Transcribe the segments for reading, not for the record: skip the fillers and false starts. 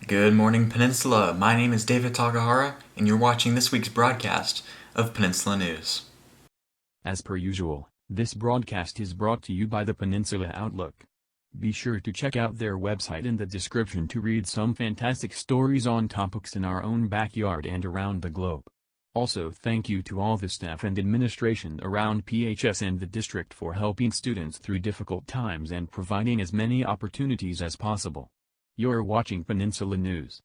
Good morning, Peninsula. My name is David Takahara, and you're watching this week's broadcast of Peninsula News. As per usual, this broadcast is brought to you by the Peninsula Outlook. Be sure to check out their website in the description to read some fantastic stories on topics in our own backyard and around the globe. Also, thank you to all the staff and administration around PHS and the district for helping students through difficult times and providing as many opportunities as possible. You're watching Peninsula News.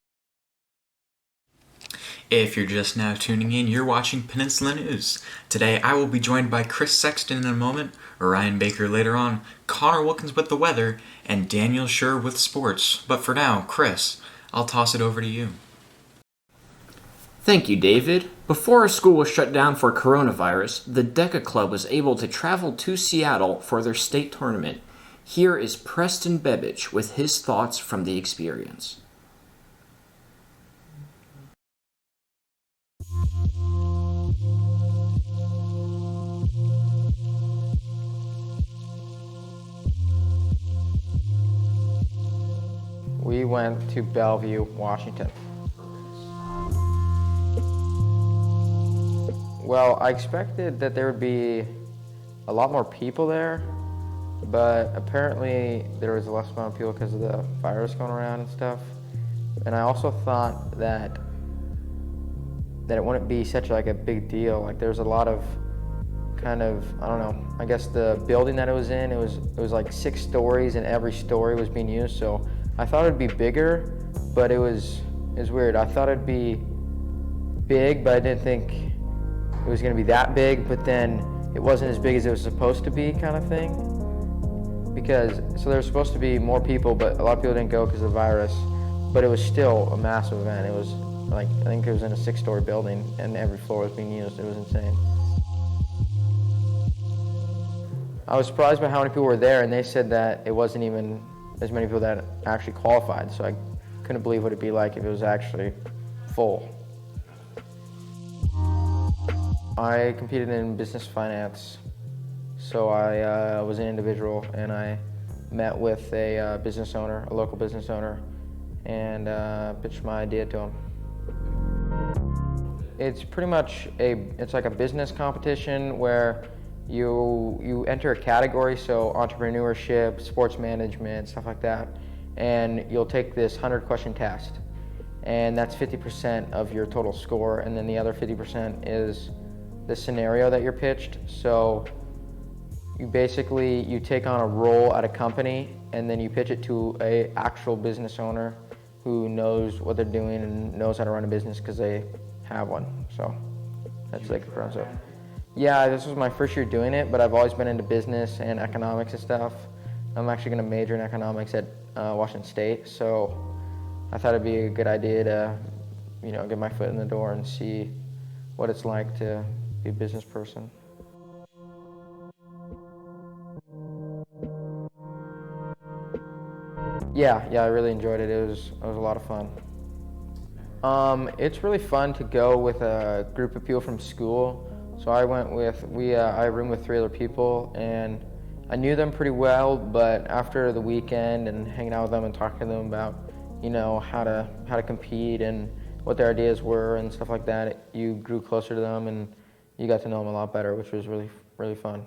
If you're just now tuning in, you're watching Peninsula News. Today I will be joined by Chris Sexton in a moment, Ryan Baker later on, Connor Wilkins with the weather, and Daniel Schur with sports. But for now, Chris, I'll toss it over to you. Thank you, David. Before our school was shut down for coronavirus, the DECA Club was able to travel to Seattle for their state tournament. Here is Preston Bebbage with his thoughts from the experience. We went to Bellevue, Washington. Well, I expected that there would be a lot more people there, but apparently there was less amount of people because of the virus going around and stuff. And I also thought that it wouldn't be such like a big deal. Like there's a lot of kind of, I don't know, I guess the building that it was in, it was like 6 stories and every story was being used. So I thought it'd be bigger, but it was weird. I thought it'd be big, but I didn't think it was gonna be that big, but then it wasn't as big as it was supposed to be kind of thing. So there was supposed to be more people, but a lot of people didn't go because of the virus, but it was still a massive event. It was like, I think it was in a 6-story building and every floor was being used. It was insane. I was surprised by how many people were there, and they said that it wasn't even as many people that actually qualified, so I couldn't believe what it'd be like if it was actually full. I competed in business finance, so I was an individual, and I met with a business owner, a local business owner, and pitched my idea to him. It's pretty much it's like a business competition where you enter a category, so entrepreneurship, sports management, stuff like that, and you'll take this 100-question test, and that's 50% of your total score, and then the other 50% is the scenario that you're pitched. So you take on a role at a company, and then you pitch it to a actual business owner who knows what they're doing and knows how to run a business because they have one. So that's like the concept. Yeah, this was my first year doing it, but I've always been into business and economics and stuff. I'm actually going to major in economics at Washington State, so I thought it'd be a good idea to, get my foot in the door and see what it's like to be a business person. Yeah, I really enjoyed it. It was a lot of fun. It's really fun to go with a group of people from school. So I roomed with 3 other people, and I knew them pretty well, but after the weekend and hanging out with them and talking to them about, how to compete and what their ideas were and stuff like that, you grew closer to them and you got to know them a lot better, which was really, really fun.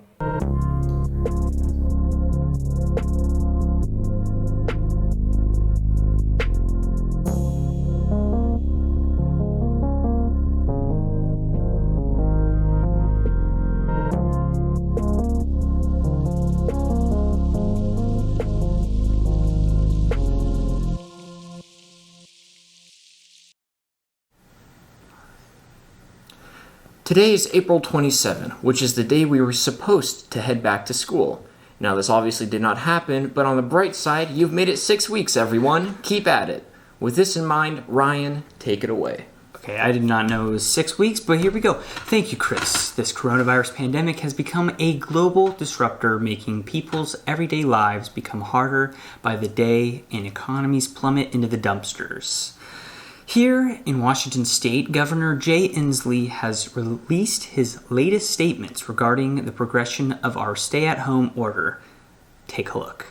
Today is April 27, which is the day we were supposed to head back to school. Now, this obviously did not happen, but on the bright side, you've made it 6 weeks, everyone. Keep at it. With this in mind, Ryan, take it away. Okay, I did not know it was 6 weeks, but here we go. Thank you, Chris. This coronavirus pandemic has become a global disruptor, making people's everyday lives become harder by the day and economies plummet into the dumpsters. Here in Washington State, Governor Jay Inslee has released his latest statements regarding the progression of our stay-at-home order. Take a look.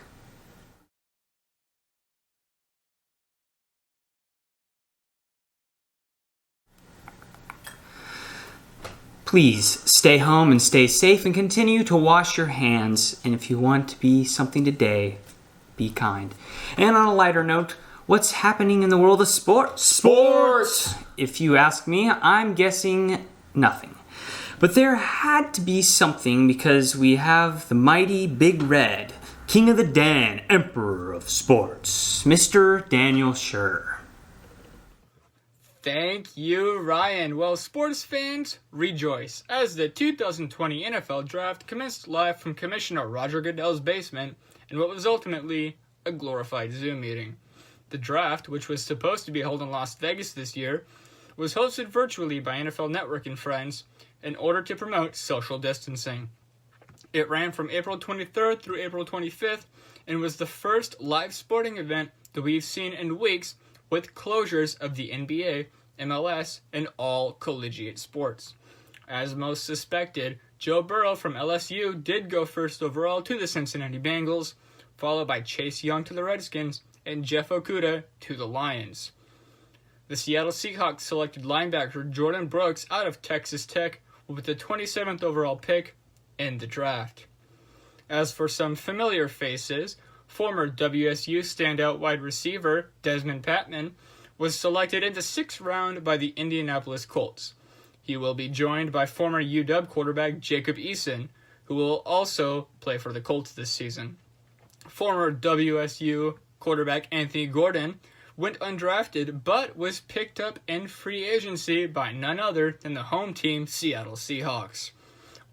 Please stay home and stay safe and continue to wash your hands. And if you want to be something today, be kind. And on a lighter note, what's happening in the world of sports? Sports! If you ask me, I'm guessing nothing. But there had to be something because we have the mighty Big Red, King of the Den, Emperor of Sports, Mr. Daniel Schur. Thank you, Ryan. Well, sports fans, rejoice, as the 2020 NFL Draft commenced live from Commissioner Roger Goodell's basement in what was ultimately a glorified Zoom meeting. The draft, which was supposed to be held in Las Vegas this year, was hosted virtually by NFL Network and friends in order to promote social distancing. It ran from April 23rd through April 25th and was the first live sporting event that we've seen in weeks with closures of the NBA, MLS, and all collegiate sports. As most suspected, Joe Burrow from LSU did go first overall to the Cincinnati Bengals, followed by Chase Young to the Redskins and Jeff Okudah to the Lions. The Seattle Seahawks selected linebacker Jordan Brooks out of Texas Tech with the 27th overall pick in the draft. As for some familiar faces, former WSU standout wide receiver Desmond Patman was selected in the 6th round by the Indianapolis Colts. He will be joined by former UW quarterback Jacob Eason, who will also play for the Colts this season. Former WSU quarterback Anthony Gordon went undrafted but was picked up in free agency by none other than the home team Seattle Seahawks.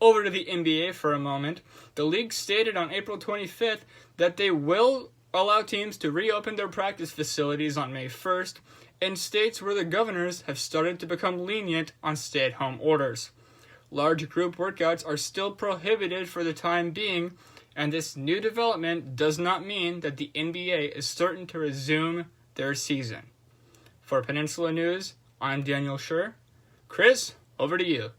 Over to the NBA for a moment. The league stated on April 25th that they will allow teams to reopen their practice facilities on May 1st in states where the governors have started to become lenient on stay-at-home orders. Large group workouts are still prohibited for the time being, and this new development does not mean that the NBA is certain to resume their season. For Peninsula News, I'm Daniel Schur. Chris, over to you.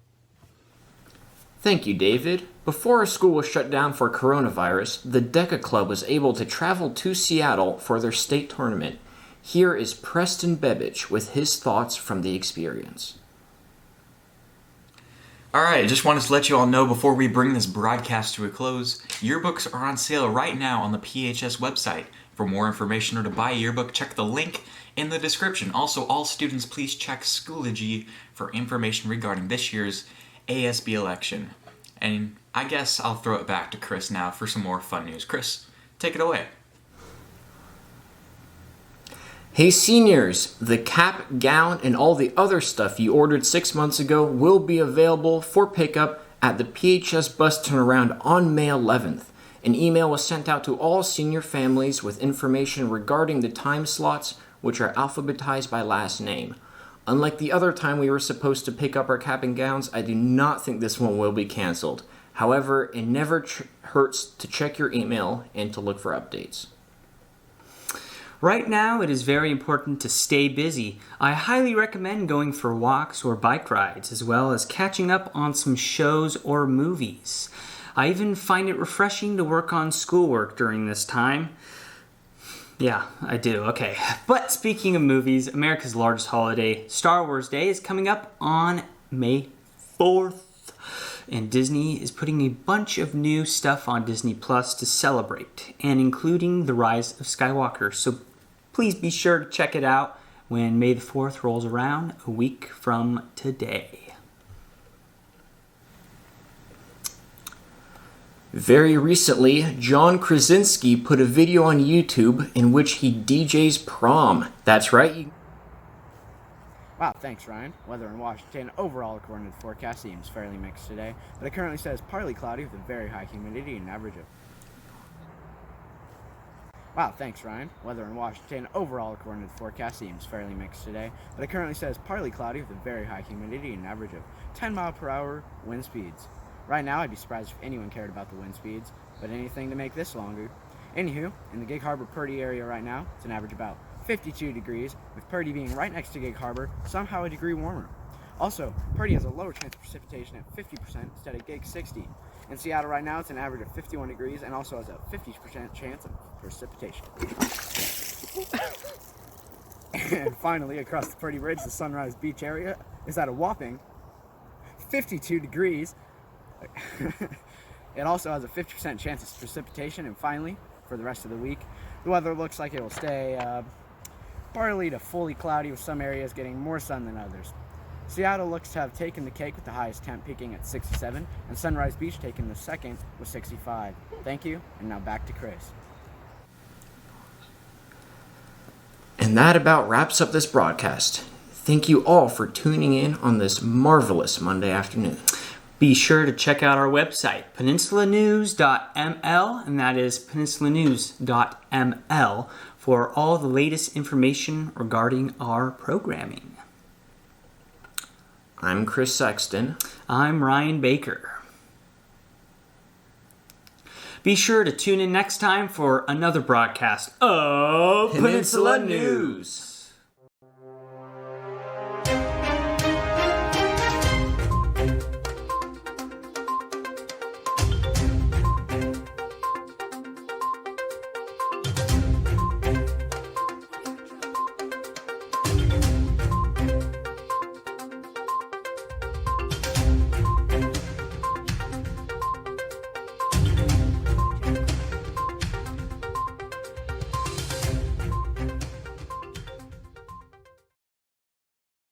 Thank you, David. Before our school was shut down for coronavirus, the DECA Club was able to travel to Seattle for their state tournament. Here is Preston Bebbage with his thoughts from the experience. Alright, just wanted to let you all know before we bring this broadcast to a close, yearbooks are on sale right now on the PHS website. For more information or to buy a yearbook, check the link in the description. Also, all students, please check Schoology for information regarding this year's ASB election. And I guess I'll throw it back to Chris now for some more fun news. Chris, take it away. Hey seniors, the cap, gown, and all the other stuff you ordered 6 months ago will be available for pickup at the PHS bus turnaround on May 11th. An email was sent out to all senior families with information regarding the time slots, which are alphabetized by last name. Unlike the other time we were supposed to pick up our cap and gowns, I do not think this one will be canceled. However, it never hurts to check your email and to look for updates. Right now, it is very important to stay busy. I highly recommend going for walks or bike rides, as well as catching up on some shows or movies. I even find it refreshing to work on schoolwork during this time. Yeah, I do. Okay. But speaking of movies, America's largest holiday, Star Wars Day, is coming up on May 4th. And Disney is putting a bunch of new stuff on Disney Plus to celebrate, and including The Rise of Skywalker. So please be sure to check it out when May the 4th rolls around a week from today. Very recently, John Krasinski put a video on YouTube in which he DJs prom. That's right. Wow, thanks, Ryan. Weather in Washington overall, according to the forecast, seems fairly mixed today, but it currently says partly cloudy with a very high humidity and an average of... Wow, thanks, Ryan. Weather in Washington overall, according to the forecast, seems fairly mixed today, but it currently says partly cloudy with a very high humidity and an average of 10 mile per hour wind speeds. Right now, I'd be surprised if anyone cared about the wind speeds, but anything to make this longer. Anywho, in the Gig Harbor Purdy area right now, it's an average about 52 degrees, with Purdy being right next to Gig Harbor, somehow a degree warmer. Also, Purdy has a lower chance of precipitation at 50% instead of Gig 60. In Seattle right now, it's an average of 51 degrees and also has a 50% chance of precipitation. And finally, across the Purdy Bridge, the Sunrise Beach area is at a whopping 52 degrees. It also has a 50% chance of precipitation. And finally, for the rest of the week, the weather looks like it will stay partly to fully cloudy, with some areas getting more sun than others. Seattle looks to have taken the cake with the highest temp peaking at 67, and Sunrise Beach taking the second with 65. Thank you, and now back to Chris. And that about wraps up this broadcast. Thank you all for tuning in on this marvelous Monday afternoon. Be sure to check out our website, peninsulanews.ml, and that is peninsulanews.ml, for all the latest information regarding our programming. I'm Chris Sexton. I'm Ryan Baker. Be sure to tune in next time for another broadcast of Peninsula News.